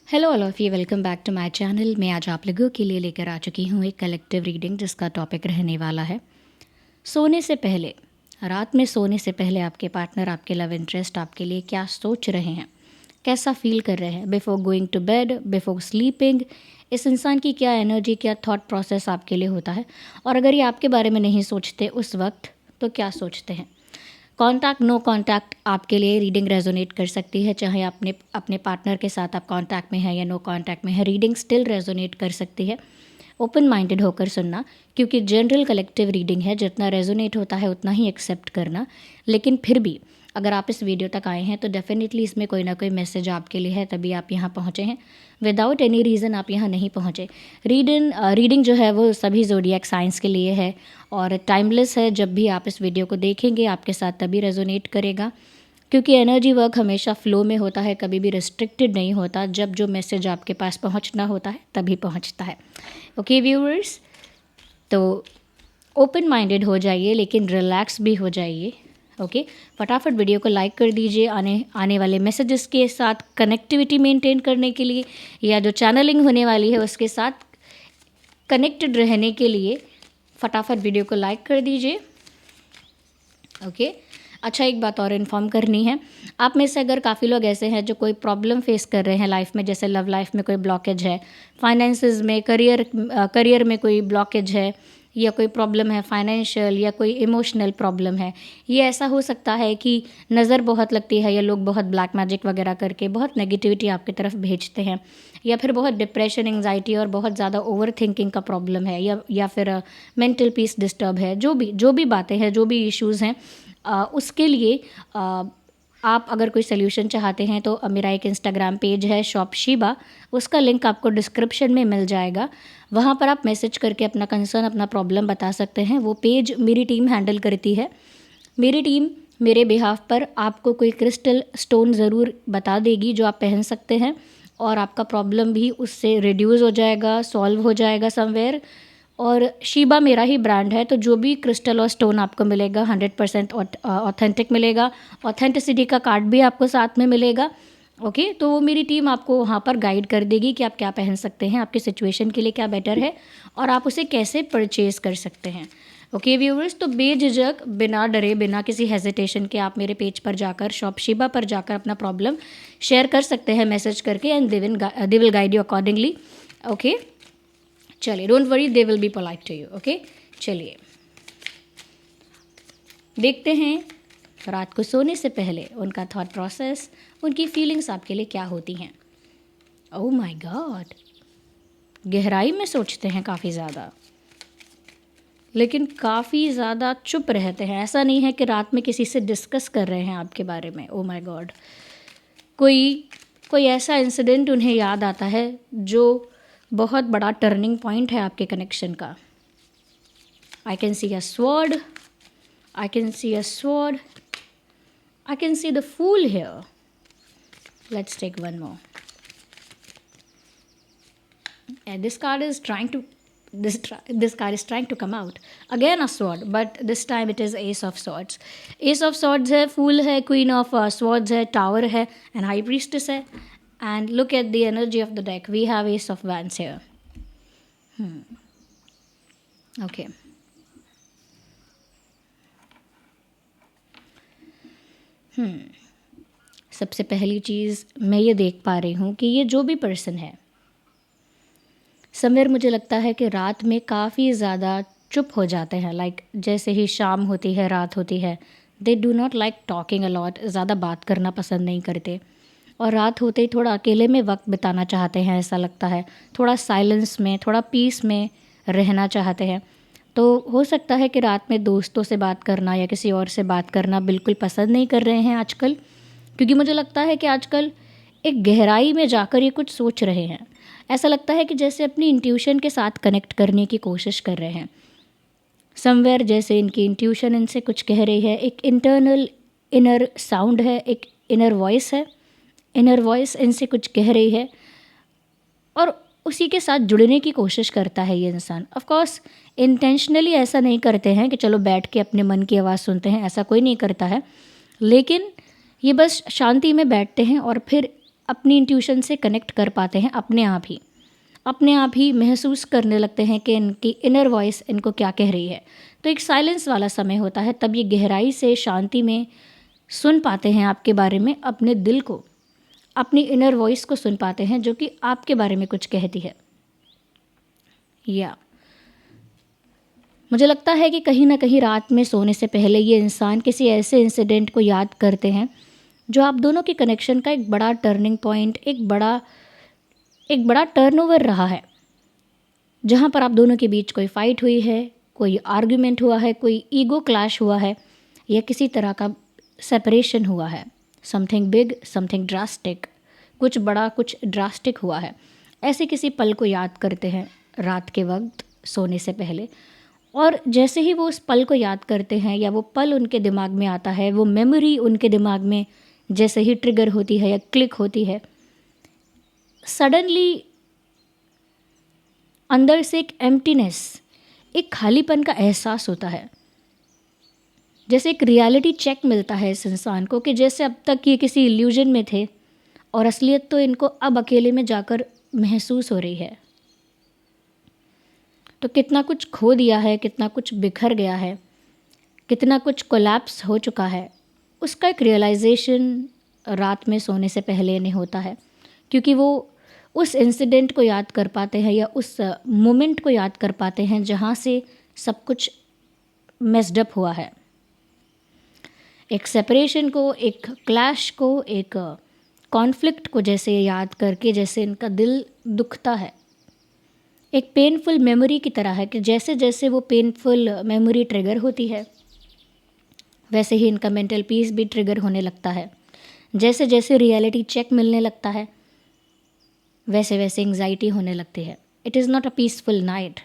Hello all of you, welcome back to my channel. मैं आज आप लोगों के लिए लेकर आ चुकी हूँ एक कलेक्टिव रीडिंग जिसका टॉपिक रहने वाला है सोने से पहले। रात में सोने से पहले आपके पार्टनर, आपके लव इंटरेस्ट आपके लिए क्या सोच रहे हैं, कैसा फील कर रहे हैं before going to bed, before sleeping. इस इंसान की क्या एनर्जी, क्या थॉट प्रोसेस आपके लिए होता है, और अगर ये आपके बारे में नहीं सोचते उस वक्त तो क्या सोचते हैं। कॉन्टैक्ट, नो कॉन्टैक्ट आपके लिए रीडिंग रेजोनेट कर सकती है, चाहे आपने अपने पार्टनर के साथ आप कॉन्टैक्ट में हैं या नो कॉन्टैक्ट में है, रीडिंग स्टिल रेजोनेट कर सकती है। ओपन माइंडेड होकर सुनना, क्योंकि जनरल कलेक्टिव रीडिंग है, जितना रेजोनेट होता है उतना ही एक्सेप्ट करना। लेकिन फिर भी अगर आप इस वीडियो तक आए हैं तो डेफिनेटली इसमें कोई ना कोई मैसेज आपके लिए है, तभी आप यहाँ पहुँचे हैं। विदाउट एनी रीज़न आप यहाँ नहीं पहुँचे। रीडिंग जो है वो सभी ज़ोडिएक साइंस के लिए है और टाइमलेस है। जब भी आप इस वीडियो को देखेंगे आपके साथ तभी रेजोनेट करेगा, क्योंकि एनर्जी वर्क हमेशा फ्लो में होता है, कभी भी रिस्ट्रिक्टेड नहीं होता। जब जो मैसेज आपके पास पहुंचना होता है तभी पहुंचता है। ओके व्यूअर्स, तो ओपन माइंडेड हो जाइए लेकिन रिलैक्स भी हो जाइए। ओके, फटाफट वीडियो को लाइक कर दीजिए आने वाले मैसेजेस के साथ कनेक्टिविटी मेंटेन करने के लिए, या जो चैनलिंग होने वाली है उसके साथ कनेक्टेड रहने के लिए फटाफट वीडियो को लाइक कर दीजिए। ओके, अच्छा, एक बात और इन्फॉर्म करनी है। आप में से अगर काफ़ी लोग ऐसे हैं जो कोई प्रॉब्लम फेस कर रहे हैं लाइफ में, जैसे लव लाइफ में कोई ब्लॉकेज है, फाइनेंसेस में, करियर में कोई ब्लॉकेज है, या कोई प्रॉब्लम है फाइनेंशियल, या कोई इमोशनल प्रॉब्लम है। ये ऐसा हो सकता है कि नज़र बहुत लगती है, या लोग बहुत ब्लैक मैजिक वगैरह करके बहुत नेगेटिविटी आपकी तरफ भेजते हैं, या फिर बहुत डिप्रेशन, एंग्जाइटी और बहुत ज़्यादा ओवर थिंकिंग का प्रॉब्लम है, या फिर मेंटल पीस डिस्टर्ब है। जो भी बातें हैं, जो भी इश्यूज़ हैं, उसके लिए आप अगर कोई सोल्यूशन चाहते हैं तो मेरा एक इंस्टाग्राम पेज है शॉप शीबा, उसका लिंक आपको डिस्क्रिप्शन में मिल जाएगा। वहाँ पर आप मैसेज करके अपना कंसर्न, अपना प्रॉब्लम बता सकते हैं। वो पेज मेरी टीम हैंडल करती है। मेरी टीम मेरे बिहाफ पर आपको कोई क्रिस्टल स्टोन ज़रूर बता देगी जो आप पहन सकते हैं, और आपका प्रॉब्लम भी उससे रिड्यूस हो जाएगा, सॉल्व हो जाएगा समवेयर। और शीबा मेरा ही ब्रांड है, तो जो भी क्रिस्टल और स्टोन आपको मिलेगा 100% ऑथेंटिक मिलेगा। ऑथेंटिसिटी का कार्ड भी आपको साथ में मिलेगा। ओके, तो वो मेरी टीम आपको वहाँ पर गाइड कर देगी कि आप क्या पहन सकते हैं, आपके सिचुएशन के लिए क्या बेटर है, और आप उसे कैसे परचेज़ कर सकते हैं। ओके व्यूवर्स, तो बेझिझक, बिना डरे, बिना किसी हेजिटेशन के आप मेरे पेज पर जाकर, शॉप शीबा पर जाकर अपना प्रॉब्लम शेयर कर सकते हैं मैसेज करके, and they will guide you accordingly. Okay, चलिए, don't worry, they will be polite to you. Okay, चलिए देखते हैं रात को सोने से पहले उनका थॉट प्रोसेस, उनकी फीलिंग्स आपके लिए क्या होती हैं। ओह माय गॉड, गहराई में सोचते हैं काफ़ी ज़्यादा, लेकिन काफ़ी ज़्यादा चुप रहते हैं। ऐसा नहीं है कि रात में किसी से डिस्कस कर रहे हैं आपके बारे में। ओह माय गॉड, कोई ऐसा इंसिडेंट उन्हें याद आता है जो बहुत बड़ा टर्निंग पॉइंट है आपके कनेक्शन का। I can see a sword, I can see a sword, I can see the fool here. Let's take one more, and this card is trying to come out again, a sword, but this time it is ace of swords. Ace of swords है, फूल है, queen of swords है, tower है, and high priestess है। and look at the energy of the deck, we have ace of wands here. Okay, सबसे पहली चीज़ मैं ये देख पा रही हूँ कि ये जो भी पर्सन है, समवेयर मुझे लगता है कि रात में काफ़ी ज़्यादा चुप हो जाते हैं। लाइक जैसे ही शाम होती है, रात होती है, they do not like talking a lot, ज़्यादा बात करना पसंद नहीं करते, और रात होते ही थोड़ा अकेले में वक्त बिताना चाहते हैं, ऐसा लगता है। थोड़ा साइलेंस में, थोड़ा पीस में रहना चाहते हैं। तो हो सकता है कि रात में दोस्तों से बात करना या किसी और से बात करना बिल्कुल पसंद नहीं कर रहे हैं आजकल, क्योंकि मुझे लगता है कि आजकल एक गहराई में जाकर ये कुछ सोच रहे हैं। ऐसा लगता है कि जैसे अपनी इंट्यूशन के साथ कनेक्ट करने की कोशिश कर रहे हैं। समवेयर जैसे इनकी इंट्यूशन इनसे कुछ कह रही है, एक इंटरनल इनर साउंड है, एक इनर वॉइस है, इनर वॉइस इनसे कुछ कह रही है, और उसी के साथ जुड़ने की कोशिश करता है ये इंसान। ऑफ कोर्स इंटेंशनली ऐसा नहीं करते हैं कि चलो बैठ के अपने मन की आवाज़ सुनते हैं, ऐसा कोई नहीं करता है, लेकिन ये बस शांति में बैठते हैं और फिर अपनी इंट्यूशन से कनेक्ट कर पाते हैं, अपने आप ही महसूस करने लगते हैं कि इनकी इनर वॉइस इनको क्या कह रही है। तो एक साइलेंस वाला समय होता है, तब ये गहराई से शांति में सुन पाते हैं आपके बारे में, अपने दिल को, अपनी इनर वॉइस को सुन पाते हैं जो कि आपके बारे में कुछ कहती है। या मुझे लगता है कि कहीं ना कहीं रात में सोने से पहले ये इंसान किसी ऐसे इंसिडेंट को याद करते हैं जो आप दोनों के कनेक्शन का एक बड़ा टर्निंग पॉइंट, एक बड़ा टर्नओवर रहा है, जहाँ पर आप दोनों के बीच कोई फाइट हुई है, कोई आर्ग्यूमेंट हुआ है, कोई ईगो क्लैश हुआ है, या किसी तरह का सेपरेशन हुआ है। समथिंग बिग, समथिंग ड्रास्टिक, कुछ बड़ा, कुछ ड्रास्टिक हुआ है। ऐसे किसी पल को याद करते हैं रात के वक्त सोने से पहले, और जैसे ही वो उस पल को याद करते हैं या वो पल उनके दिमाग में आता है, वो मेमोरी उनके दिमाग में जैसे ही ट्रिगर होती है या क्लिक होती है, सडनली अंदर से एक एम्प्टीनेस, एक खालीपन का एहसास होता है। जैसे एक रियलिटी चेक मिलता है इस इंसान को कि जैसे अब तक ये किसी इल्यूजन में थे और असलियत तो इनको अब अकेले में जाकर महसूस हो रही है। तो कितना कुछ खो दिया है, कितना कुछ बिखर गया है, कितना कुछ कोलैप्स हो चुका है, उसका एक रियलाइजेशन रात में सोने से पहले इन्हें होता है, क्योंकि वो उस इंसिडेंट को याद कर पाते हैं या उस मोमेंट को याद कर पाते हैं जहाँ से सब कुछ मेस्ड अप हुआ है। एक सेपरेशन को, एक क्लैश को, एक कॉन्फ्लिक्ट को जैसे याद करके जैसे इनका दिल दुखता है, एक पेनफुल मेमोरी की तरह है कि जैसे जैसे वो पेनफुल मेमोरी ट्रिगर होती है वैसे ही इनका मेंटल पीस भी ट्रिगर होने लगता है। जैसे जैसे रियलिटी चेक मिलने लगता है वैसे वैसे एंग्जाइटी होने लगती है। It is not a peaceful night.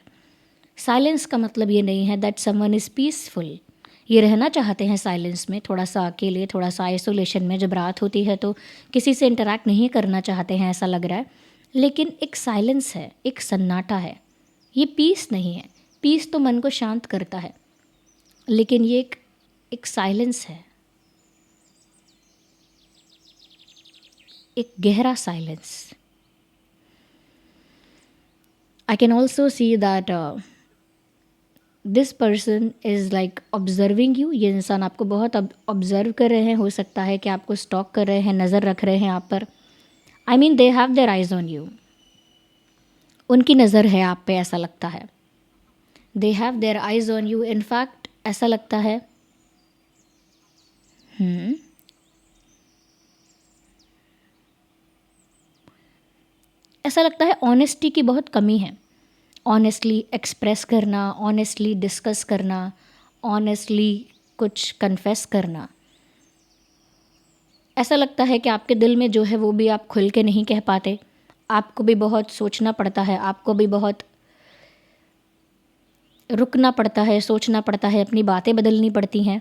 Silence का मतलब ये नहीं है दैट समवन इज़ पीसफुल। ये रहना चाहते हैं साइलेंस में, थोड़ा सा अकेले, थोड़ा सा आइसोलेशन में। जब रात होती है तो किसी से इंटरैक्ट नहीं करना चाहते हैं ऐसा लग रहा है, लेकिन एक साइलेंस है, एक सन्नाटा है। ये पीस नहीं है। पीस तो मन को शांत करता है, लेकिन ये एक साइलेंस है, एक गहरा silence. I can also see that this person is like observing you. ये इंसान आपको बहुत ऑब्जर्व कर रहे हैं, हो सकता है कि आपको स्टॉक कर रहे हैं, नज़र रख रहे हैं आप पर। I mean they have their eyes on you. उनकी नज़र है आप पे, ऐसा लगता है। They have their eyes on you. In fact ऐसा लगता है ऐसा लगता है ऑनेस्टी की बहुत कमी है। ऑनेस्टली एक्सप्रेस करना, ऑनेस्टली डिस्कस करना, ऑनेस्टली कुछ कन्फेस करना। ऐसा लगता है कि आपके दिल में जो है वो भी आप खुल के नहीं कह पाते। आपको भी बहुत सोचना पड़ता है, आपको भी बहुत रुकना पड़ता है, सोचना पड़ता है, अपनी बातें बदलनी पड़ती हैं।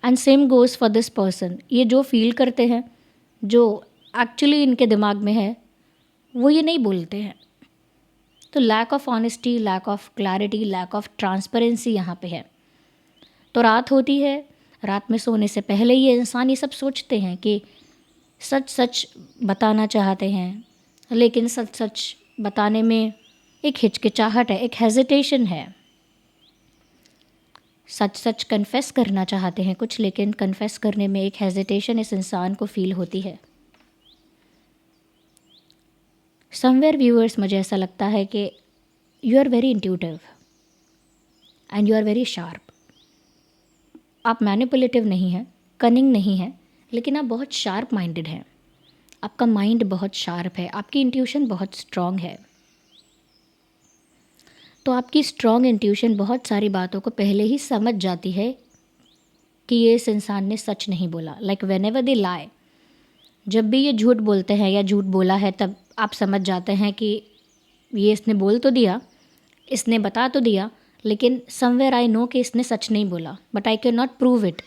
And same goes for this person. ये जो फील करते हैं, जो एक्चुअली इनके दिमाग में है, वो ये नहीं बोलते हैं। तो lack of honesty, lack of clarity, lack of transparency यहाँ पे है। तो रात होती है, रात में सोने से पहले ये इंसान ये सब सोचते हैं कि सच सच बताना चाहते हैं, लेकिन सच सच बताने में एक हिचकिचाहट है, एक हेजिटेशन है। सच सच कन्फेस करना चाहते हैं कुछ, लेकिन कन्फेस करने में एक हेजिटेशन इस इंसान को फील होती है। समवेयर व्यूअर्स, मुझे ऐसा लगता है कि you are very intuitive and you are very sharp. आप मैनिपुलेटिव नहीं हैं, कनिंग नहीं हैं, लेकिन आप बहुत शार्प माइंडेड हैं। आपका माइंड बहुत शार्प है, आपकी इंट्यूशन बहुत स्ट्रॉन्ग है। तो आपकी स्ट्रॉन्ग इंट्यूशन बहुत सारी बातों को पहले ही समझ जाती है कि ये इस इंसान ने सच नहीं बोला। लाइक व्हेनेवर दे लाई, जब भी ये झूठ बोलते हैं या झूठ बोला है, तब आप समझ जाते हैं कि ये इसने बोल तो दिया, इसने बता तो दिया, लेकिन समवेयर आई नो कि इसने सच नहीं बोला, but I can not prove it.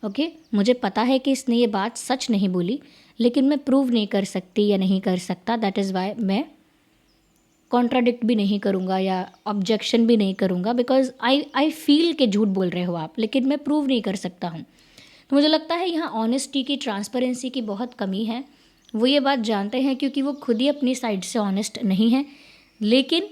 Okay, मुझे पता है कि इसने ये बात सच नहीं बोली, लेकिन मैं प्रूव नहीं कर सकती या नहीं कर सकता। दैट इज़ वाई मैं कॉन्ट्राडिक्ट भी नहीं करूँगा या ऑब्जेक्शन भी नहीं करूँगा, बिकॉज आई फील कि झूठ बोल रहे हो आप, लेकिन मैं प्रूव नहीं कर सकता हूँ। तो मुझे लगता है यहाँ ऑनेस्टी की, ट्रांसपेरेंसी की बहुत कमी है। वो ये बात जानते हैं क्योंकि वो खुद ही अपनी साइड से ऑनेस्ट नहीं हैं, लेकिन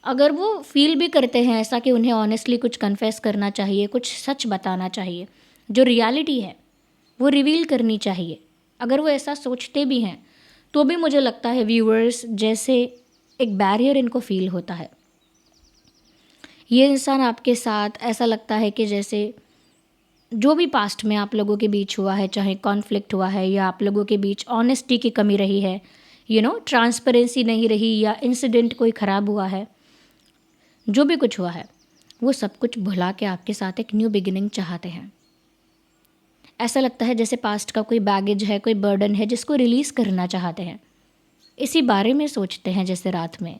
अगर वो फील भी करते हैं ऐसा कि उन्हें ऑनेस्टली कुछ कन्फेस करना चाहिए, कुछ सच बताना चाहिए, जो रियलिटी है वो रिवील करनी चाहिए, अगर वो ऐसा सोचते भी हैं तो भी मुझे लगता है व्यूअर्स जैसे एक बैरियर इनको फील होता है। ये इंसान आपके साथ ऐसा लगता है कि जैसे जो भी पास्ट में आप लोगों के बीच हुआ है, चाहे कॉन्फ्लिक्ट हुआ है या आप लोगों के बीच ऑनेस्टी की कमी रही है, ट्रांसपेरेंसी नहीं रही या इंसिडेंट कोई ख़राब हुआ है, जो भी कुछ हुआ है वो सब कुछ भुला के आपके साथ एक न्यू बिगिनिंग चाहते हैं। ऐसा लगता है जैसे पास्ट का कोई बैगेज है, कोई बर्डन है जिसको रिलीज़ करना चाहते हैं। इसी बारे में सोचते हैं जैसे रात में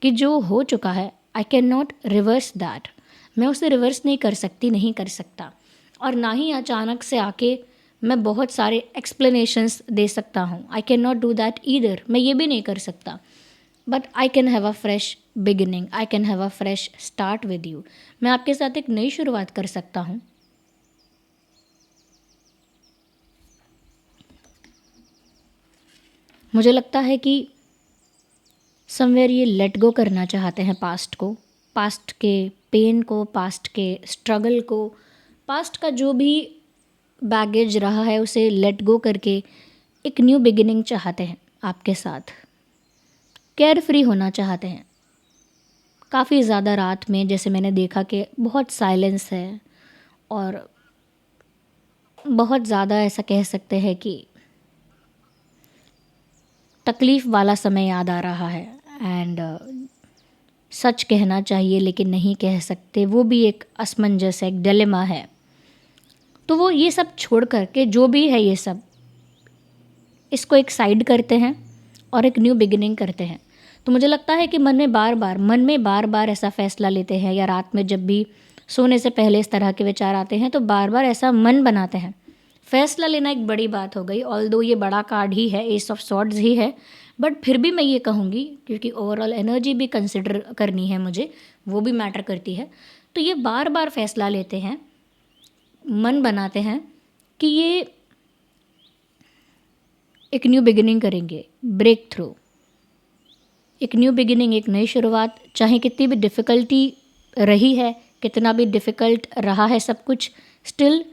कि जो हो चुका है I can not reverse that, मैं उसे रिवर्स नहीं कर सकती, नहीं कर सकता, और ना ही अचानक से आके मैं बहुत सारे एक्सप्लेनेशंस दे सकता हूँ। I can not do that either, मैं ये भी नहीं कर सकता, but I can have a fresh beginning, I can have a fresh start with you, मैं आपके साथ एक नई शुरुआत कर सकता हूँ। मुझे लगता है कि समवेयर ये लेट गो करना चाहते हैं पास्ट को, पास्ट के पेन को, पास्ट के स्ट्रगल को, पास्ट का जो भी बैगेज रहा है उसे लेट गो करके एक न्यू बिगिनिंग चाहते हैं आपके साथ, केयर फ्री होना चाहते हैं। काफ़ी ज़्यादा रात में जैसे मैंने देखा कि बहुत साइलेंस है और बहुत ज़्यादा ऐसा कह सकते हैं कि तकलीफ़ वाला समय याद आ रहा है, एंड सच कहना चाहिए लेकिन नहीं कह सकते, वो भी एक असमंजस है, एक डिलेमा है। तो वो ये सब छोड़ कर के जो भी है ये सब इसको एक साइड करते हैं और एक न्यू बिगिनिंग करते हैं। तो मुझे लगता है कि मन में बार बार ऐसा फ़ैसला लेते हैं, या रात में जब भी सोने से पहले इस तरह के विचार आते हैं तो बार बार ऐसा मन बनाते हैं। फ़ैसला लेना एक बड़ी बात हो गई, ऑल्दो ये बड़ा कार्ड ही है, एस ऑफ सॉर्ड्स ही है, बट फिर भी मैं ये कहूँगी क्योंकि ओवरऑल एनर्जी भी कंसिडर करनी है मुझे, वो भी मैटर करती है। तो ये बार बार फ़ैसला लेते हैं, मन बनाते हैं कि ये एक न्यू बिगिनिंग करेंगे, ब्रेक थ्रू, एक न्यू बिगिनिंग, एक नई शुरुआत, चाहे कितनी भी डिफ़िकल्टी रही है, कितना भी डिफ़िकल्ट रहा है सब कुछ, still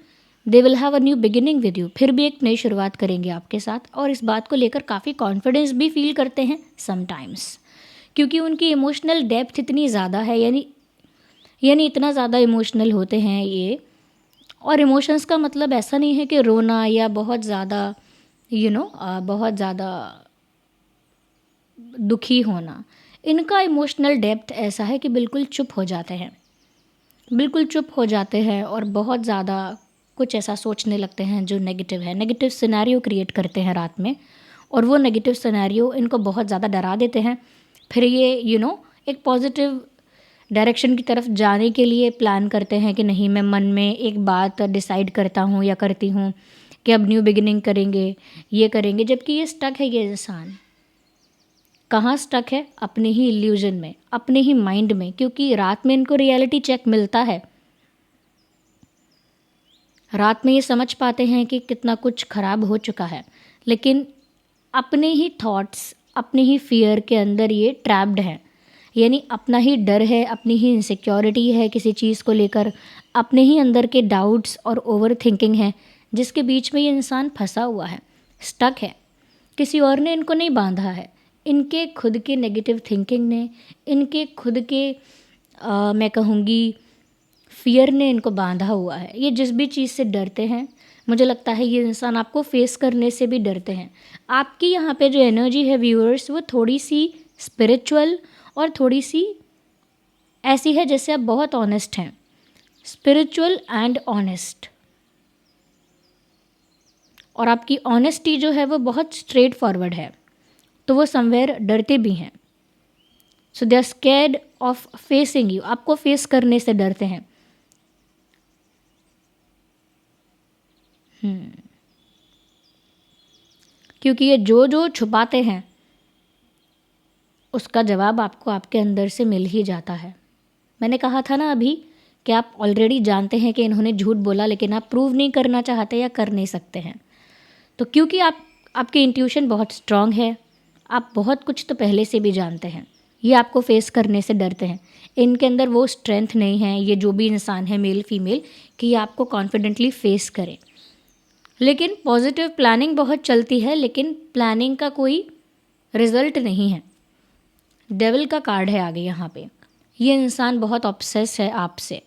they will have a new beginning with you, फिर भी एक नई शुरुआत करेंगे आपके साथ। और इस बात को लेकर काफ़ी कॉन्फिडेंस भी फील करते हैं समटाइम्स, क्योंकि उनकी इमोशनल डेप्थ इतनी ज़्यादा है, यानी इतना ज़्यादा इमोशनल होते हैं ये। और इमोशंस का मतलब ऐसा नहीं है कि रोना या बहुत ज़्यादा बहुत ज़्यादा दुखी होना। इनका इमोशनल डेप्थ ऐसा है कि बिल्कुल चुप हो जाते हैं, बिल्कुल चुप हो जाते हैं और बहुत ज़्यादा कुछ ऐसा सोचने लगते हैं जो नेगेटिव है, नेगेटिव सिनेरियो क्रिएट करते हैं रात में, और वो नेगेटिव सिनेरियो इनको बहुत ज़्यादा डरा देते हैं। फिर ये एक पॉजिटिव डायरेक्शन की तरफ जाने के लिए प्लान करते हैं कि नहीं, मैं मन में एक बात डिसाइड करता हूँ या करती हूँ कि अब न्यू बिगिनिंग करेंगे, ये करेंगे, जबकि ये स्टक है। ये इंसान कहाँ स्टक है? अपने ही इल्यूजन में, अपने ही माइंड में, क्योंकि रात में इनको रियलिटी चेक मिलता है। रात में ये समझ पाते हैं कि कितना कुछ खराब हो चुका है, लेकिन अपने ही थॉट्स, अपने ही फियर के अंदर ये ट्रैप्ड है, यानी अपना ही डर है, अपनी ही इनसिक्योरिटी है किसी चीज़ को लेकर, अपने ही अंदर के डाउट्स और ओवर थिंकिंग है, जिसके बीच में ये इंसान फंसा हुआ है, स्टक है। किसी और ने इनको नहीं बांधा है, इनके खुद के नेगेटिव थिंकिंग ने, इनके खुद के मैं कहूँगी फियर ने इनको बांधा हुआ है। ये जिस भी चीज़ से डरते हैं, मुझे लगता है ये इंसान आपको फेस करने से भी डरते हैं। आपकी यहाँ पे जो एनर्जी है व्यूअर्स, वो थोड़ी सी स्पिरिचुअल और थोड़ी सी ऐसी है जैसे आप बहुत ऑनेस्ट हैं, स्पिरिचुअल एंड ऑनेस्ट। और आपकी ऑनेस्टी जो है वो बहुत स्ट्रेट फॉरवर्ड है, तो वो समवेयर डरते भी हैं। So they are scared of facing you, आपको फेस करने से डरते हैं। क्योंकि ये जो जो छुपाते हैं उसका जवाब आपको आपके अंदर से मिल ही जाता है। मैंने कहा था ना अभी कि आप ऑलरेडी जानते हैं कि इन्होंने झूठ बोला, लेकिन आप प्रूव नहीं करना चाहते या कर नहीं सकते हैं। तो क्योंकि आप आपकी इंट्यूशन बहुत स्ट्रांग है, आप बहुत कुछ तो पहले से भी जानते हैं, ये आपको फेस करने से डरते हैं। इनके अंदर वो स्ट्रेंथ नहीं है, ये जो भी इंसान है मेल फीमेल, कि ये आपको कॉन्फिडेंटली फेस करें। लेकिन पॉजिटिव प्लानिंग बहुत चलती है, लेकिन प्लानिंग का कोई रिजल्ट नहीं है। डेविल का कार्ड है आगे यहाँ पे। ये इंसान बहुत ऑब्सेस है आपसे,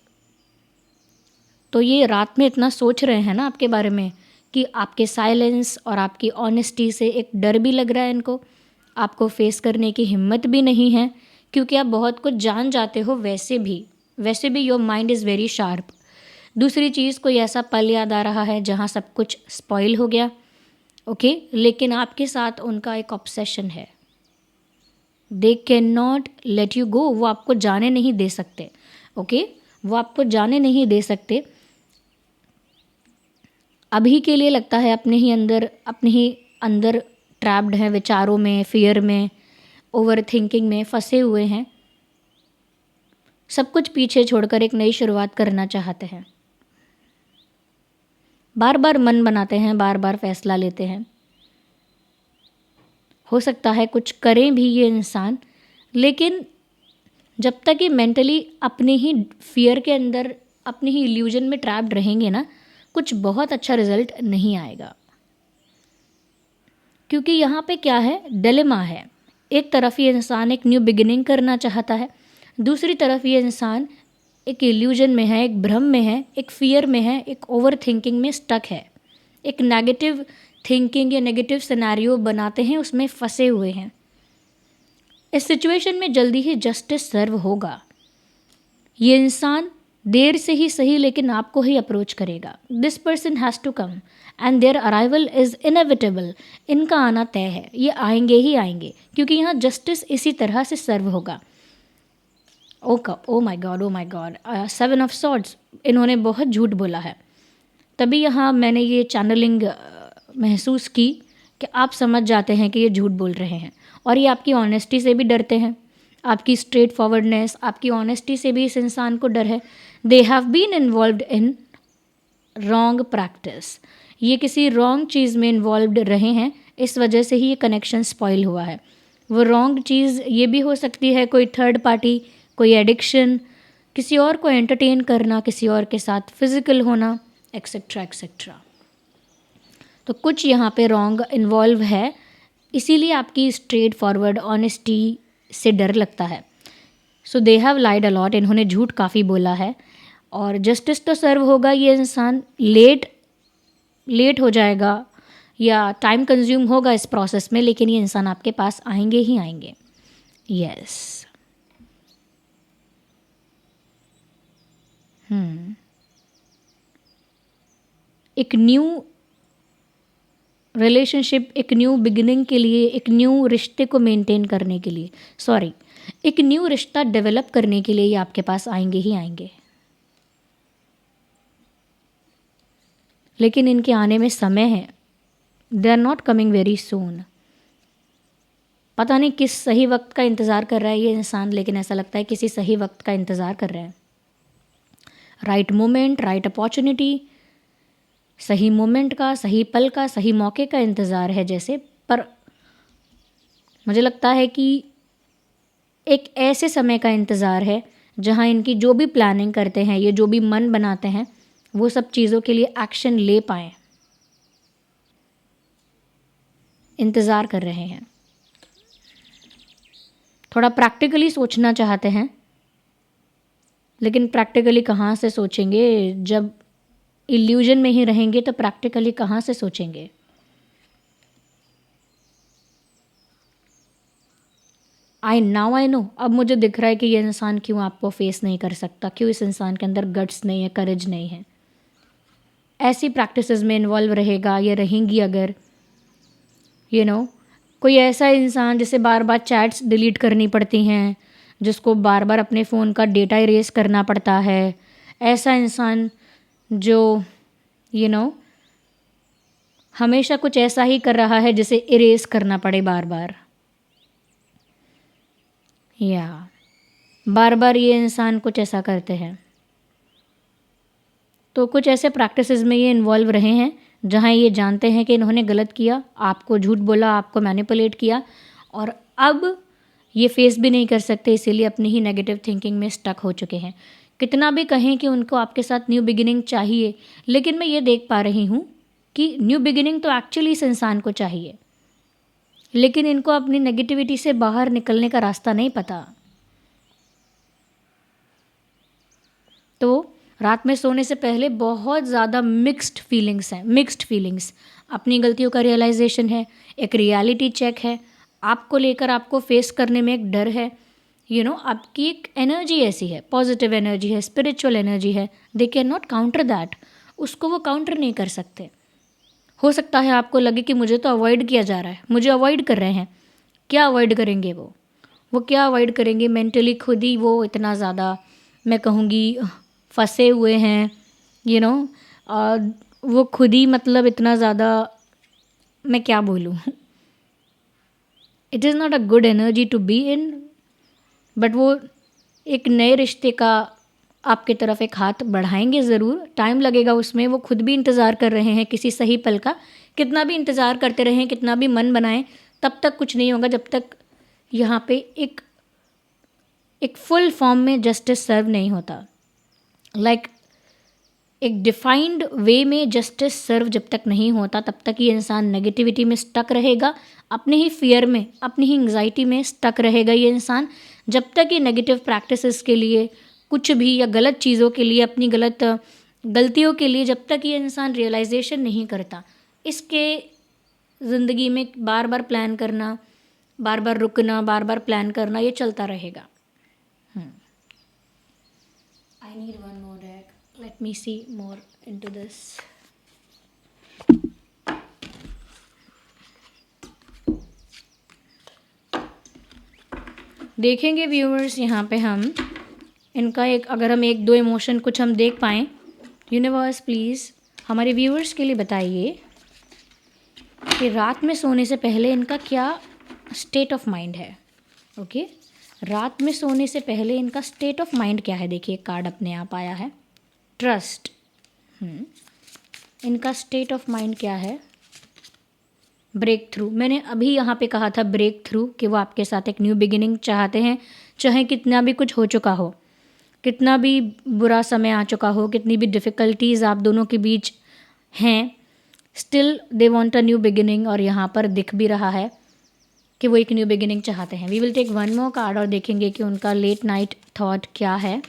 तो ये रात में इतना सोच रहे हैं ना आपके बारे में कि आपके साइलेंस और आपकी ऑनेस्टी से एक डर भी लग रहा है इनको, आपको फेस करने की हिम्मत भी नहीं है, क्योंकि आप बहुत कुछ जान जाते हो वैसे भी your mind is very sharp. दूसरी चीज़, कोई ऐसा पल याद आ रहा है जहाँ सब कुछ स्पॉइल हो गया, ओके, लेकिन आपके साथ उनका एक ऑब्सेशन है। They can not let you go, वो आपको जाने नहीं दे सकते, ओके, वो आपको जाने नहीं दे सकते। अभी के लिए लगता है अपने ही अंदर ट्रैप्ड हैं, विचारों में, फियर में, ओवर थिंकिंग में फंसे हुए हैं। सब कुछ पीछे छोड़कर एक नई शुरुआत करना चाहते हैं। बार बार मन बनाते हैं, बार बार फैसला लेते हैं। हो सकता है कुछ करें भी ये इंसान, लेकिन जब तक ये मेंटली अपने ही फियर के अंदर, अपने ही इल्यूजन में ट्रैप्ड रहेंगे ना, कुछ बहुत अच्छा रिजल्ट नहीं आएगा। क्योंकि यहाँ पे क्या है, डिलेमा है। एक तरफ ये इंसान एक न्यू बिगिनिंग करना चाहता है, दूसरी तरफ ये इंसान एक इल्यूजन में है, एक भ्रम में है, एक फियर में है, एक ओवर थिंकिंग में स्टक है, एक नेगेटिव थिंकिंग या नेगेटिव सिनेरियो बनाते हैं, उसमें फंसे हुए हैं। इस सिचुएशन में जल्दी ही जस्टिस सर्व होगा। ये इंसान देर से ही सही, लेकिन आपको ही अप्रोच करेगा। This person has to come and their arrival is inevitable. इनका आना तय है, ये आएंगे ही आएंगे, क्योंकि यहाँ जस्टिस इसी तरह से सर्व होगा। Oh my God, 7 of swords, इन्होंने बहुत झूठ बोला है। तभी यहाँ मैंने ये चैनलिंग महसूस की कि आप समझ जाते हैं कि ये झूठ बोल रहे हैं, और ये आपकी ऑनेस्टी से भी डरते हैं, आपकी स्ट्रेट फॉरवर्डनेस, आपकी ऑनेस्टी से भी इस इंसान को डर है। They have been involved in wrong practice, ये किसी रॉन्ग चीज़ में इन्वॉल्व्ड रहे हैं, इस वजह से ही ये कनेक्शन स्पॉइल हुआ है। वो रॉन्ग चीज़ ये भी हो सकती है कोई थर्ड पार्टी, कोई एडिक्शन, किसी और को एंटरटेन करना, किसी और के साथ फिजिकल होना, एक्सेट्रा एक्सेट्रा। तो कुछ यहाँ पे रॉन्ग इन्वॉल्व है, इसीलिए आपकी स्ट्रेट फॉरवर्ड ऑनेस्टी से डर लगता है। सो दे हैव लाइड अलॉट, इन्होंने झूठ काफ़ी बोला है, और जस्टिस तो सर्व होगा। ये इंसान लेट हो जाएगा या टाइम कंज्यूम होगा इस प्रोसेस में, लेकिन ये इंसान आपके पास आएंगे ही आएंगे। यस एक न्यू रिलेशनशिप, एक न्यू बिगिनिंग के लिए, एक न्यू रिश्ते को मेंटेन करने के लिए, एक न्यू रिश्ता डेवलप करने के लिए ये आपके पास आएंगे ही आएंगे। लेकिन इनके आने में समय है, they are not coming very soon. पता नहीं किस सही वक्त का इंतज़ार कर रहा है ये इंसान, लेकिन ऐसा लगता है किसी सही वक्त का इंतज़ार कर रहे हैं। राइट मोमेंट, राइट अपॉर्चुनिटी, सही मोमेंट का, सही पल का, सही मौके का इंतज़ार है जैसे। पर मुझे लगता है कि एक ऐसे समय का इंतज़ार है जहाँ इनकी जो भी प्लानिंग करते हैं, ये जो भी मन बनाते हैं, वो सब चीज़ों के लिए एक्शन ले पाएँ। इंतज़ार कर रहे हैं, थोड़ा प्रैक्टिकली सोचना चाहते हैं, लेकिन प्रैक्टिकली कहाँ से सोचेंगे? जब इल्यूजन में ही रहेंगे तो प्रैक्टिकली कहाँ से सोचेंगे? आई नो, अब मुझे दिख रहा है कि ये इंसान क्यों आपको फेस नहीं कर सकता, क्यों इस इंसान के अंदर गट्स नहीं है, करेज नहीं है। ऐसी प्रैक्टिसेस में इन्वॉल्व रहेगा या रहेंगी अगर, कोई ऐसा इंसान जिसे बार बार चैट्स डिलीट करनी पड़ती हैं, जिसको बार बार अपने फ़ोन का डेटा इरेज करना पड़ता है, ऐसा इंसान जो हमेशा कुछ ऐसा ही कर रहा है जिसे इरेज करना पड़े बार बार, या बार बार ये इंसान कुछ ऐसा करते हैं। तो कुछ ऐसे प्रैक्टिसेस में ये इन्वॉल्व रहे हैं जहाँ ये जानते हैं कि इन्होंने गलत किया, आपको झूठ बोला, आपको मैनिपुलेट किया, और अब ये फेस भी नहीं कर सकते, इसीलिए अपनी ही नेगेटिव थिंकिंग में स्टक हो चुके हैं। कितना भी कहें कि उनको आपके साथ न्यू बिगिनिंग चाहिए, लेकिन मैं ये देख पा रही हूँ कि न्यू बिगिनिंग तो एक्चुअली इस इंसान को चाहिए, लेकिन इनको अपनी नेगेटिविटी से बाहर निकलने का रास्ता नहीं पता। तो रात में सोने से पहले बहुत ज़्यादा मिक्स्ड फीलिंग्स हैं, मिक्स्ड फीलिंग्स। अपनी गलतियों का रियलाइजेशन है, एक रियलिटी चेक है, आपको लेकर आपको फेस करने में एक डर है। आपकी एक एनर्जी ऐसी है, पॉजिटिव एनर्जी है, स्पिरिचुअल एनर्जी है, they can not counter that. उसको वो काउंटर नहीं कर सकते। हो सकता है आपको लगे कि मुझे तो अवॉइड किया जा रहा है, मुझे अवॉइड कर रहे हैं। क्या अवॉइड करेंगे वो क्या अवॉइड करेंगे? मेंटली खुद ही वो इतना ज़्यादा, मैं कहूँगी, फंसे हुए हैं। वो खुद ही मतलब इतना ज़्यादा, मैं क्या बोलूँ, it is not a good energy to be in. But वो एक नए रिश्ते का आपके तरफ एक हाथ बढ़ाएंगे ज़रूर, टाइम लगेगा उसमें। वो खुद भी इंतज़ार कर रहे हैं किसी सही पल का। कितना भी इंतज़ार करते रहें, कितना भी मन बनाएं, तब तक कुछ नहीं होगा जब तक यहाँ पे एक फुल फॉर्म में जस्टिस सर्व नहीं होता। एक डिफाइंड वे में जस्टिस सर्व जब तक नहीं होता, तब तक ये इंसान नेगेटिविटी में स्टक रहेगा, अपने ही फियर में, अपनी ही एंग्जाइटी में स्टक रहेगा ये इंसान। जब तक ये नेगेटिव प्रैक्टिसेस के लिए, कुछ भी, या गलत चीज़ों के लिए, अपनी गलतियों के लिए जब तक ये इंसान रियलाइजेशन नहीं करता, इसके ज़िंदगी में बार बार प्लान करना, बार बार रुकना, बार बार प्लान करना, ये चलता रहेगा। I need one more deck. Let me see more into this. देखेंगे व्यूअर्स, यहाँ पे हम इनका अगर हम एक दो इमोशन कुछ हम देख पाएँ। यूनिवर्स प्लीज़ हमारे व्यूअर्स के लिए बताइए कि रात में सोने से पहले इनका क्या स्टेट ऑफ माइंड है। ओके, रात में सोने से पहले इनका स्टेट ऑफ माइंड क्या है। देखिए, कार्ड अपने आप आया है, ट्रस्ट। इनका स्टेट ऑफ माइंड क्या है? Breakthrough. मैंने अभी यहाँ पे कहा था ब्रेक थ्रू, कि वो आपके साथ एक न्यू बिगिनिंग चाहते हैं, चाहे कितना भी कुछ हो चुका हो, कितना भी बुरा समय आ चुका हो, कितनी भी डिफ़िकल्टीज़ आप दोनों के बीच हैं, still they want a new beginning. और यहाँ पर दिख भी रहा है कि वो एक न्यू बिगिनिंग चाहते हैं। We will take one more card और देखेंगे कि उनका लेट नाइट थॉट क्या है।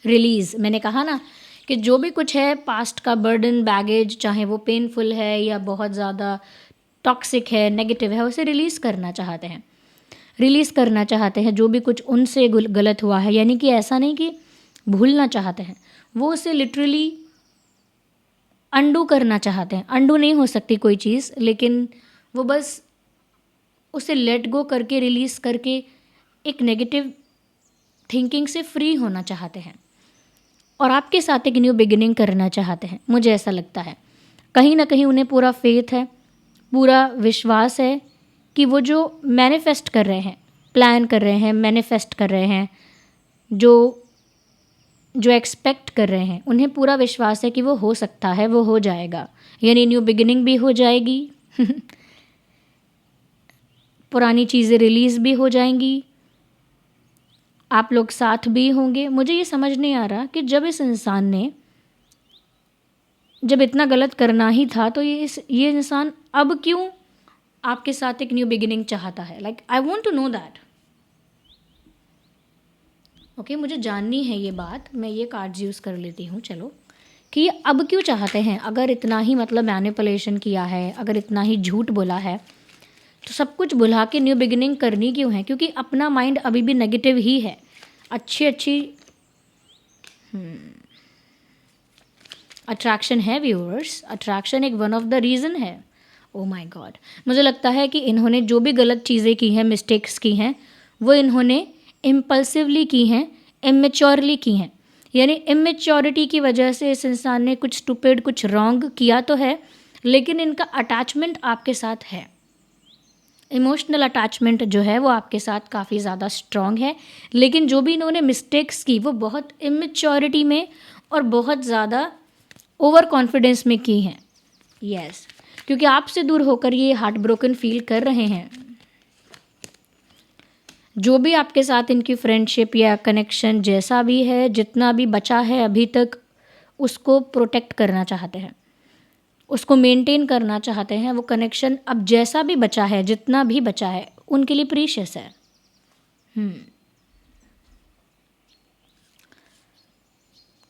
रिलीज़। मैंने कहा ना कि जो भी कुछ है, पास्ट का बर्डन, बैगेज, चाहे वो पेनफुल है या बहुत ज़्यादा टॉक्सिक है, नेगेटिव है, उसे रिलीज़ करना चाहते हैं। रिलीज़ करना चाहते हैं जो भी कुछ उनसे गलत हुआ है। यानी कि ऐसा नहीं कि भूलना चाहते हैं, वो उसे लिटरली अंडू करना चाहते हैं। अंडू नहीं हो सकती कोई चीज़, लेकिन वो बस उसे लेट गो करके, रिलीज़ करके एक नेगेटिव थिंकिंग से फ्री होना चाहते हैं और आपके साथ एक न्यू बिगिनिंग करना चाहते हैं। मुझे ऐसा लगता है कहीं ना कहीं उन्हें पूरा फेथ है, पूरा विश्वास है कि वो जो मैनिफेस्ट कर रहे हैं, प्लान कर रहे हैं, मैनिफेस्ट कर रहे हैं, जो एक्सपेक्ट कर रहे हैं, उन्हें पूरा विश्वास है कि वो हो सकता है, वो हो जाएगा। यानी न्यू बिगिनिंग भी हो जाएगी पुरानी चीज़ें रिलीज़ भी हो जाएंगी, आप लोग साथ भी होंगे। मुझे ये समझ नहीं आ रहा कि जब इस इंसान ने, जब इतना गलत करना ही था, तो ये इंसान अब क्यों आपके साथ एक न्यू बिगिनिंग चाहता है। I want to know that. Okay, मुझे जाननी है ये बात। मैं ये कार्ड्स यूज़ कर लेती हूँ, चलो, कि ये अब क्यों चाहते हैं। अगर इतना ही मतलब मैनिपुलेशन किया है, अगर इतना ही झूठ बोला है, तो सब कुछ भुला के न्यू बिगिनिंग करनी क्यों है? क्योंकि अपना माइंड अभी भी नेगेटिव ही है। अच्छी अट्रैक्शन है व्यूअर्स, अट्रैक्शन एक वन ऑफ द रीज़न है। ओ माय गॉड, मुझे लगता है कि इन्होंने जो भी गलत चीज़ें की हैं, मिस्टेक्स की हैं, वो इन्होंने इम्पल्सिवली की हैं, इमेच्योरली की हैं। यानी इमेच्योरिटी की वजह से इस इंसान ने कुछ स्टूपिड, कुछ रॉन्ग किया तो है, लेकिन इनका अटैचमेंट आपके साथ है। इमोशनल अटैचमेंट जो है वो आपके साथ काफ़ी ज़्यादा स्ट्रॉन्ग है। लेकिन जो भी इन्होंने मिस्टेक्स की, वो बहुत इमेच्योरिटी में और बहुत ज़्यादा ओवर कॉन्फिडेंस में की हैं। यस, क्योंकि आपसे दूर होकर ये हार्ट ब्रोकन फील कर रहे हैं। जो भी आपके साथ इनकी फ्रेंडशिप या कनेक्शन जैसा भी है, जितना भी बचा है अभी तक, उसको प्रोटेक्ट करना चाहते हैं, उसको मेंटेन करना चाहते हैं। वो कनेक्शन अब जैसा भी बचा है, जितना भी बचा है, उनके लिए प्रीशियस है।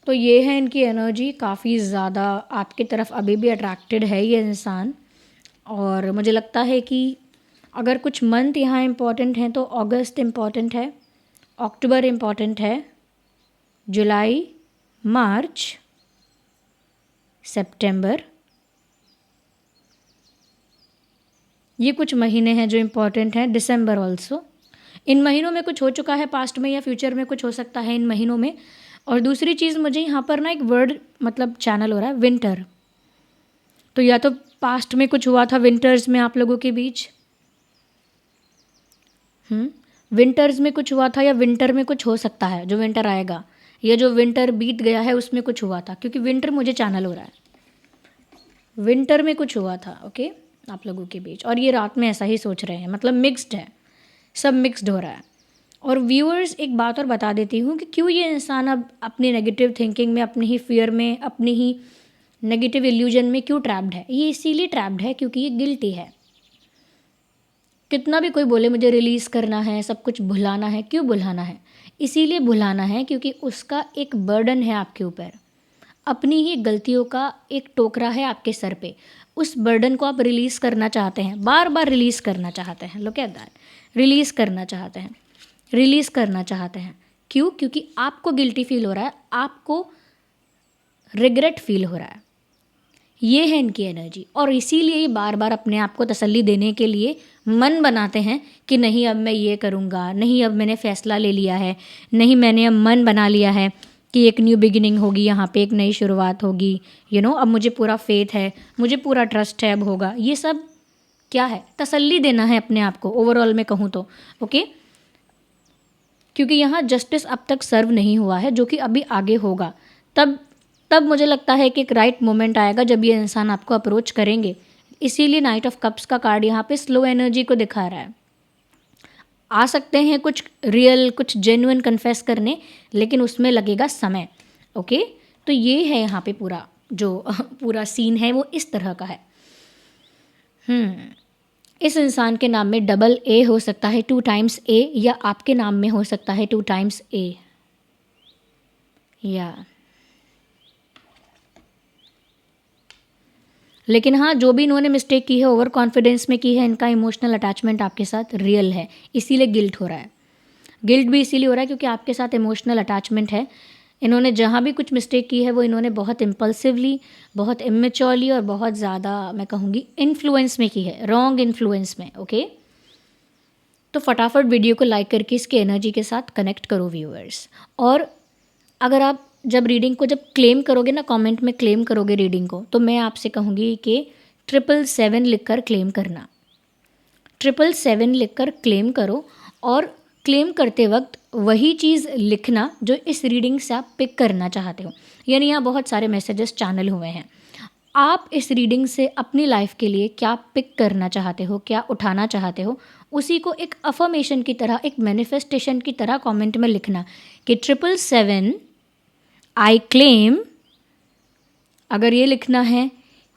तो ये है इनकी एनर्जी, काफ़ी ज़्यादा आपकी तरफ अभी भी अट्रैक्टेड है ये इंसान। और मुझे लगता है कि अगर कुछ मंथ यहाँ इम्पॉर्टेंट हैं तो अगस्त इम्पॉर्टेंट है, अक्टूबर इम्पॉर्टेंट है, जुलाई, मार्च, सितंबर, ये कुछ महीने हैं जो इम्पॉर्टेंट हैं, दिसंबर ऑल्सो। इन महीनों में कुछ हो चुका है पास्ट में या फ्यूचर में कुछ हो सकता है इन महीनों में। और दूसरी चीज़, मुझे यहाँ पर ना एक वर्ड मतलब चैनल हो रहा है, विंटर। तो या तो पास्ट में कुछ हुआ था विंटर्स में आप लोगों के बीच, विंटर्स में कुछ हुआ था, या विंटर में कुछ हो सकता है जो विंटर आएगा, या जो विंटर बीत गया है उसमें कुछ हुआ था, क्योंकि विंटर मुझे चैनल हो रहा है, विंटर में कुछ हुआ था ओके आप लोगों के बीच। और ये रात में ऐसा ही सोच रहे हैं, मतलब मिक्स्ड है, सब मिक्स्ड हो रहा है। और व्यूअर्स, एक बात और बता देती हूँ कि क्यों ये इंसान अब अपनी नेगेटिव थिंकिंग में, अपनी ही फियर में, अपनी ही नेगेटिव इल्यूजन में क्यों ट्रैप्ड है। ये इसीलिए ट्रैप्ड है क्योंकि ये गिल्टी है। कितना भी कोई बोले मुझे रिलीज़ करना है, सब कुछ भुलाना है, क्यों भुलाना है? इसीलिए भुलाना है क्योंकि उसका एक बर्डन है आपके ऊपर, अपनी ही गलतियों का एक टोकरा है आपके सर पे। उस बर्डन को आप रिलीज़ करना चाहते हैं, बार बार रिलीज़ करना चाहते हैं। लुक एट दैट, रिलीज़ करना चाहते हैं, रिलीज़ करना चाहते हैं। क्यों? क्योंकि आपको गिल्टी फील हो रहा है, आपको रिग्रेट फील हो रहा है। ये है इनकी एनर्जी। और इसीलिए ये बार बार अपने आप को तसल्ली देने के लिए मन बनाते हैं कि नहीं अब मैं ये करूँगा, नहीं अब मैंने फ़ैसला ले लिया है, नहीं मैंने अब मन बना लिया है कि एक न्यू बिगिनिंग होगी, यहाँ पे एक नई शुरुआत होगी, अब मुझे पूरा फेथ है, मुझे पूरा ट्रस्ट है, अब होगा। ये सब क्या है? तसल्ली देना है अपने आप को, ओवरऑल में कहूँ तो ओके। क्योंकि यहाँ जस्टिस अब तक सर्व नहीं हुआ है, जो कि अभी आगे होगा। तब मुझे लगता है कि एक राइट मोमेंट आएगा जब ये इंसान आपको अप्रोच करेंगे। इसीलिए नाइट ऑफ कप्स का कार्ड यहाँ पे स्लो एनर्जी को दिखा रहा है। आ सकते हैं कुछ रियल, कुछ जेन्युइन कन्फेस करने, लेकिन उसमें लगेगा समय ओके। तो ये है यहाँ पे पूरा जो पूरा सीन है वो इस तरह का है। इस इंसान के नाम में डबल ए हो सकता है, 2 टाइम्स ए, या आपके नाम में हो सकता है 2 टाइम्स ए। या लेकिन हाँ, जो भी इन्होंने मिस्टेक की है, ओवर कॉन्फिडेंस में की है, इनका इमोशनल अटैचमेंट आपके साथ रियल है, इसीलिए गिल्ट हो रहा है। गिल्ट भी इसीलिए हो रहा है क्योंकि आपके साथ इमोशनल अटैचमेंट है। इन्होंने जहाँ भी कुछ मिस्टेक की है वो इन्होंने बहुत इम्पल्सिवली, बहुत इमेच्योरली और बहुत ज़्यादा मैं कहूँगी इन्फ्लुएंस में की है, रॉन्ग इन्फ्लुएंस में ओके। तो फटाफट वीडियो को लाइक करके इसके एनर्जी के साथ कनेक्ट करो व्यूअर्स। और अगर आप जब रीडिंग को जब क्लेम करोगे ना, कमेंट में क्लेम करोगे रीडिंग को, तो मैं आपसे कहूँगी कि 777 लिखकर क्लेम करना, 777 लिखकर क्लेम करो। और क्लेम करते वक्त वही चीज़ लिखना जो इस रीडिंग से आप पिक करना चाहते हो। यानी यहाँ बहुत सारे मैसेजेस चैनल हुए हैं, आप इस रीडिंग से अपनी लाइफ के लिए क्या पिक करना चाहते हो, क्या उठाना चाहते हो, उसी को एक अफर्मेशन की तरह, एक मैनिफेस्टेशन की तरह कमेंट में लिखना कि 777 आई क्लेम। अगर ये लिखना है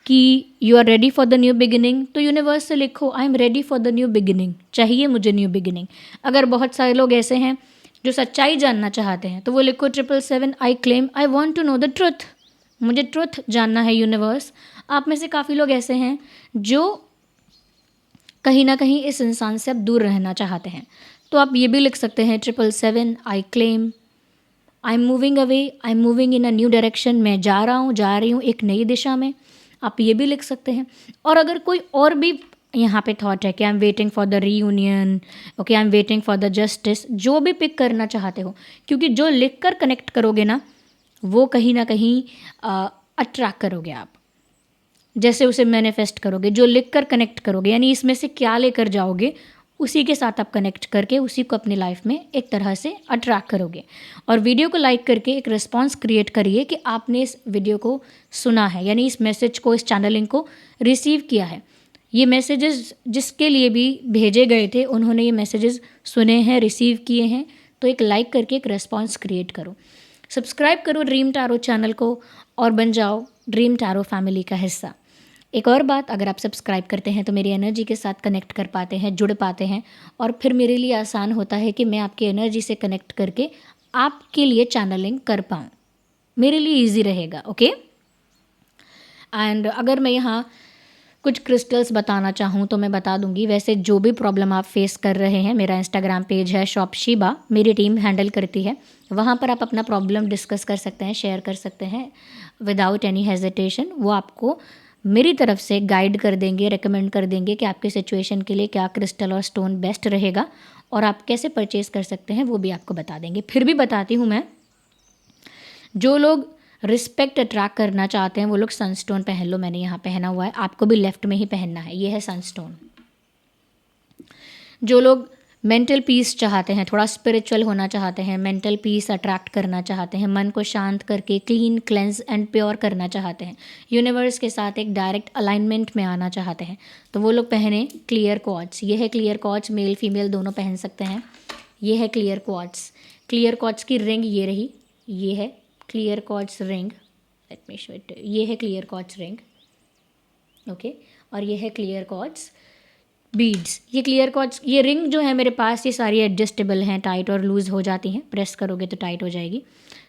कि you are ready for the new beginning, तो यूनिवर्स से लिखो I am ready for the new beginning, चाहिए मुझे न्यू बिगिनिंग। अगर बहुत सारे लोग ऐसे हैं जो सच्चाई जानना चाहते हैं, तो वो लिखो 777 I claim I want to know the truth, मुझे ट्रुथ जानना है यूनिवर्स। आप में से काफ़ी लोग ऐसे हैं जो कहीं ना कहीं इस इंसान से अब दूर रहना चाहते हैं, तो आप ये भी लिख सकते हैं 777 I claim I am moving away, I am moving in a new direction, मैं जा रहा हूँ, जा रही हूँ एक नई दिशा में, आप ये भी लिख सकते हैं। और अगर कोई और भी यहाँ पे थॉट है कि I am waiting for the reunion, okay I am waiting for the justice, जो भी पिक करना चाहते हो, क्योंकि जो लिख कर कनेक्ट करोगे ना, वो कहीं ना कहीं अट्रैक्ट करोगे आप, जैसे उसे मैनिफेस्ट करोगे। जो लिख कर कनेक्ट करोगे, यानी इसमें से क्या लेकर जाओगे उसी के साथ आप कनेक्ट करके उसी को अपनी लाइफ में एक तरह से अट्रैक्ट करोगे। और वीडियो को लाइक करके एक रिस्पॉन्स क्रिएट करिए कि आपने इस वीडियो को सुना है, यानी इस मैसेज को, इस चैनलिंग को रिसीव किया है। ये मैसेजेस जिसके लिए भी भेजे गए थे उन्होंने ये मैसेजेस सुने हैं, रिसीव किए हैं, तो एक लाइक करके एक रिस्पॉन्स क्रिएट करो। सब्सक्राइब करो ड्रीम टैरो चैनल को और बन जाओ ड्रीम टैरो फैमिली का हिस्सा। एक और बात, अगर आप सब्सक्राइब करते हैं तो मेरी एनर्जी के साथ कनेक्ट कर पाते हैं, जुड़ पाते हैं, और फिर मेरे लिए आसान होता है कि मैं आपकी एनर्जी से कनेक्ट करके आपके लिए चैनलिंग कर पाऊँ, मेरे लिए ईजी रहेगा। ओके। एंड अगर मैं यहाँ कुछ क्रिस्टल्स बताना चाहूँ तो मैं बता दूँगी। वैसे जो भी प्रॉब्लम आप फेस कर रहे हैं, मेरा इंस्टाग्राम पेज है शॉप शीबा, मेरी टीम हैंडल करती है, वहाँ पर आप अपना प्रॉब्लम डिस्कस कर सकते हैं, शेयर कर सकते हैं विदाउट एनी हेजिटेशन। वो आपको मेरी तरफ से गाइड कर देंगे, रेकमेंड कर देंगे कि आपके सिचुएशन के लिए क्या क्रिस्टल और स्टोन बेस्ट रहेगा और आप कैसे परचेज़ कर सकते हैं वो भी आपको बता देंगे। फिर भी बताती हूँ मैं, जो लोग रिस्पेक्ट अट्रैक्ट करना चाहते हैं वो लोग सनस्टोन पहन लो। मैंने यहाँ पहना हुआ है, आपको भी लेफ्ट में ही पहनना है, ये है सनस्टोन। जो लोग मेंटल पीस चाहते हैं, थोड़ा स्पिरिचुअल होना चाहते हैं, मेंटल पीस अट्रैक्ट करना चाहते हैं, मन को शांत करके क्लीन, क्लेंस एंड प्योर करना चाहते हैं, यूनिवर्स के साथ एक डायरेक्ट अलाइनमेंट में आना चाहते हैं, तो वो लोग पहने क्लियर क्वार्ट्ज। ये है क्लियर क्वार्ट्ज, मेल फीमेल दोनों पहन सकते हैं। ये है क्लियर क्वार्ट्ज। क्लियर क्वार्ट्ज की रिंग ये रही, ये है clear quartz ring. Let me show it. ये है क्लियर क्वार्ट्ज रिंग, ओके। और ये है क्लियर क्वार्ट्ज बीड्स। ये क्लियर क्वार्ट्ज, ये रिंग जो है मेरे पास, ये सारी एडजस्टेबल हैं, टाइट और लूज़ हो जाती हैं, प्रेस करोगे तो टाइट हो जाएगी।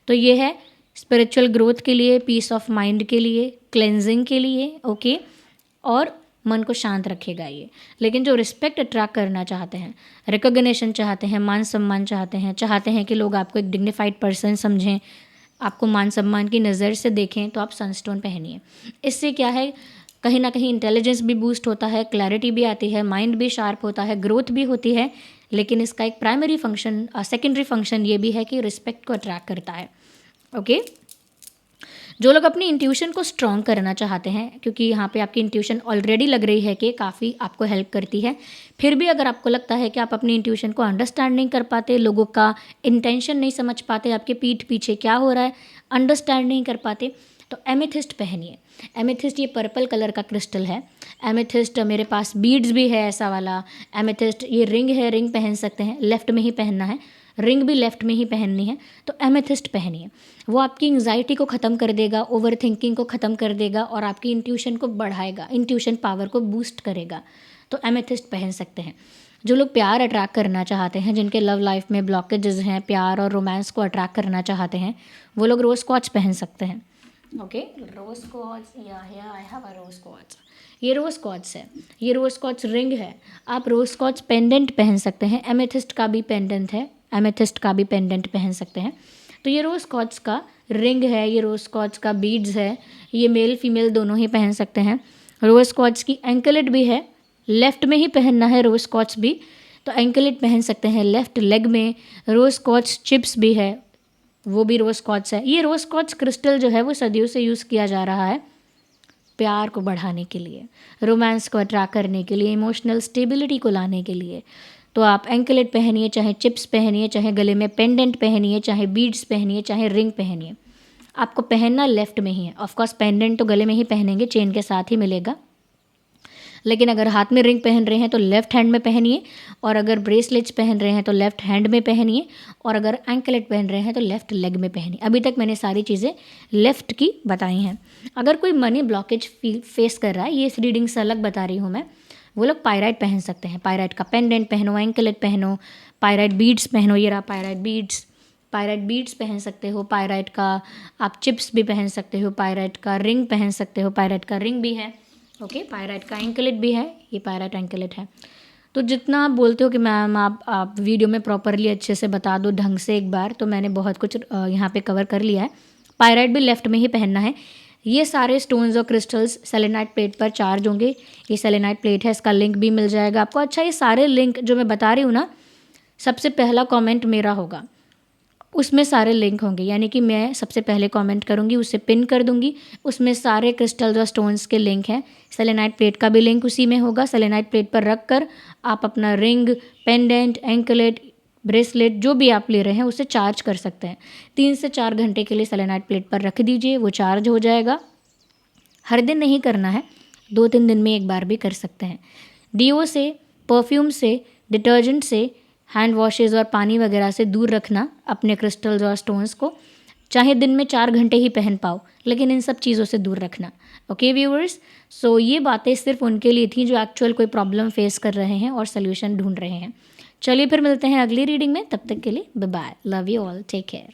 तो ये है स्पिरिचुअल ग्रोथ के लिए, पीस ऑफ माइंड के लिए, क्लेंजिंग के लिए, ओके, और मन को शांत रखेगा ये। लेकिन जो रिस्पेक्ट अट्रैक्ट करना चाहते हैं, रिकॉग्निशन चाहते हैं, मान सम्मान चाहते हैं कि लोग आपको एक डिग्निफाइड पर्सन समझें, आपको मान सम्मान की नज़र से देखें, तो आप सनस्टोन पहनिए। इससे क्या है, कहीं ना कहीं इंटेलिजेंस भी बूस्ट होता है, क्लैरिटी भी आती है, माइंड भी शार्प होता है, ग्रोथ भी होती है। लेकिन इसका एक प्राइमरी फंक्शन, सेकेंडरी फंक्शन ये भी है कि रिस्पेक्ट को अट्रैक्ट करता है, ओके। जो लोग अपनी इंट्यूशन को स्ट्रॉन्ग करना चाहते हैं, क्योंकि यहाँ पे आपकी इंट्यूशन ऑलरेडी लग रही है कि काफ़ी आपको हेल्प करती है, फिर भी अगर आपको लगता है कि आप अपनी इंट्यूशन को अंडरस्टैंड नहीं कर पाते, लोगों का इंटेंशन नहीं समझ पाते, आपके पीठ पीछे क्या हो रहा है अंडरस्टैंड नहीं कर पाते, तो एमेथिस्ट पहनिए। एमेथिस्ट ये पर्पल कलर का क्रिस्टल है। एमेथिस्ट मेरे पास बीड्स भी है ऐसा वाला। एमेथिस्ट ये रिंग है, रिंग पहन सकते हैं, लेफ़्ट में ही पहनना है, रिंग भी लेफ़्ट में ही पहननी है, तो एमेथिस्ट पहनिए। वो आपकी एंग्जाइटी को ख़त्म कर देगा, ओवर थिंकिंग को ख़त्म कर देगा और आपकी इंट्यूशन को बढ़ाएगा, इंट्यूशन पावर को बूस्ट करेगा, तो एमेथिस्ट पहन सकते हैं। जो लोग प्यार अट्रैक्ट करना चाहते हैं, जिनके लव लाइफ में ब्लॉकेजेस हैं, प्यार और रोमांस को अट्रैक्ट करना चाहते हैं, वो लोग रोज़ क्वार्ट्ज पहन सकते हैं, okay. Rose quartz, I have a rose quartz. ये रोज़ क्वार्ट्ज है, ये रोज़ क्वार्ट्ज रिंग है। आप रोज़ क्वार्ट्ज पेंडेंट पहन सकते हैं, एमेथिस्ट का भी पेंडेंट है, एमेथिस्ट का भी पेंडेंट पहन सकते हैं। तो ये रोज़ क्वार्ट्ज का रिंग है, ये रोज़ क्वार्ट्ज का बीड्स है, ये मेल फीमेल दोनों ही पहन सकते हैं। रोज़ क्वार्ट्ज की एंकलेट भी है, लेफ़्ट में ही पहनना है रोज़ क्वार्ट्ज भी, तो एंकलेट पहन सकते हैं लेफ़्ट लेग में। रोज़ क्वार्ट्ज चिप्स भी है, वो भी रोज़ क्वार्ट्ज है। ये रोज़ क्वार्ट्ज क्रिस्टल जो है वो सदियों से यूज़ किया जा रहा है प्यार को बढ़ाने के लिए, रोमांस को अट्रैक्ट करने के लिए, इमोशनल स्टेबिलिटी को लाने के लिए। तो आप एंकलेट पहनिए, चाहे चिप्स पहनिए, चाहे गले में पेंडेंट पहनिए, चाहे बीड्स पहनिए, चाहे रिंग पहनिए, आपको पहनना लेफ़्ट में ही है। ऑफकोर्स पेंडेंट तो गले में ही पहनेंगे, चेन के साथ ही मिलेगा, लेकिन अगर हाथ में रिंग पहन रहे हैं तो लेफ़्ट हैंड में पहनिए, और अगर ब्रेसलेट्स पहन रहे हैं तो लेफ़्ट हैंड में पहनिए, और अगर एंकलेट पहन रहे हैं तो लेफ़्ट लेग में पहनिए। अभी तक मैंने सारी चीज़ें लेफ़्ट की बताई हैं। अगर कोई मनी ब्लॉकेज फेस कर रहा है, ये इस रीडिंग से अलग बता रही हूँ मैं, वो लोग पायराइट पहन सकते हैं। पायराइट का पेंडेंट पहनो, एंकलेट पहनो, पायराइट बीड्स पहनो, ये रहा पायराइट बीड्स, पायराइट बीड्स पहन सकते हो, पायराइट का आप चिप्स भी पहन सकते हो, पायराइट का रिंग पहन सकते हो, पायराइट का रिंग भी है, ओके। पायराइट का एंकलेट भी है, ये पायराइट एंकलेट है। तो जितना आप बोलते हो कि मैम आप वीडियो में प्रॉपरली अच्छे से बता दो ढंग से एक बार, तो मैंने बहुत कुछ यहाँ पे कवर कर लिया है। पायराइट भी लेफ़्ट में ही पहनना है। ये सारे स्टोन्स और क्रिस्टल्स सेलेनाइट प्लेट पर चार्ज होंगे। ये सेलेनाइट प्लेट है, इसका लिंक भी मिल जाएगा आपको। अच्छा, ये सारे लिंक जो मैं बता रही हूँ ना, सबसे पहला कमेंट मेरा होगा, उसमें सारे लिंक होंगे, यानी कि मैं सबसे पहले कमेंट करूँगी, उसे पिन कर दूँगी, उसमें सारे क्रिस्टल्स और स्टोन्स के लिंक हैं। सेलेनाइट प्लेट का भी लिंक उसी में होगा। सेलेनाइट प्लेट पर रख कर आप अपना रिंग, पेंडेंट, एंकलेट, ब्रेसलेट जो भी आप ले रहे हैं उसे चार्ज कर सकते हैं। 3 से 4 घंटे के लिए सेलेनाइट प्लेट पर रख दीजिए, वो चार्ज हो जाएगा। हर दिन नहीं करना है, 2-3 दिन में एक बार भी कर सकते हैं। डीओ से, परफ्यूम से, डिटर्जेंट से, हैंड वॉशेज़ और पानी वगैरह से दूर रखना अपने क्रिस्टल्स और स्टोन्स को। चाहे दिन में 4 घंटे ही पहन पाओ, लेकिन इन सब चीज़ों से दूर रखना। ओके व्यूअर्स, सो ये बातें सिर्फ उनके लिए थी जो एक्चुअल कोई प्रॉब्लम फेस कर रहे हैं और सोल्यूशन ढूंढ रहे हैं। चलिए फिर मिलते हैं अगली रीडिंग में, तब तक के लिए bye bye, love you all, take care.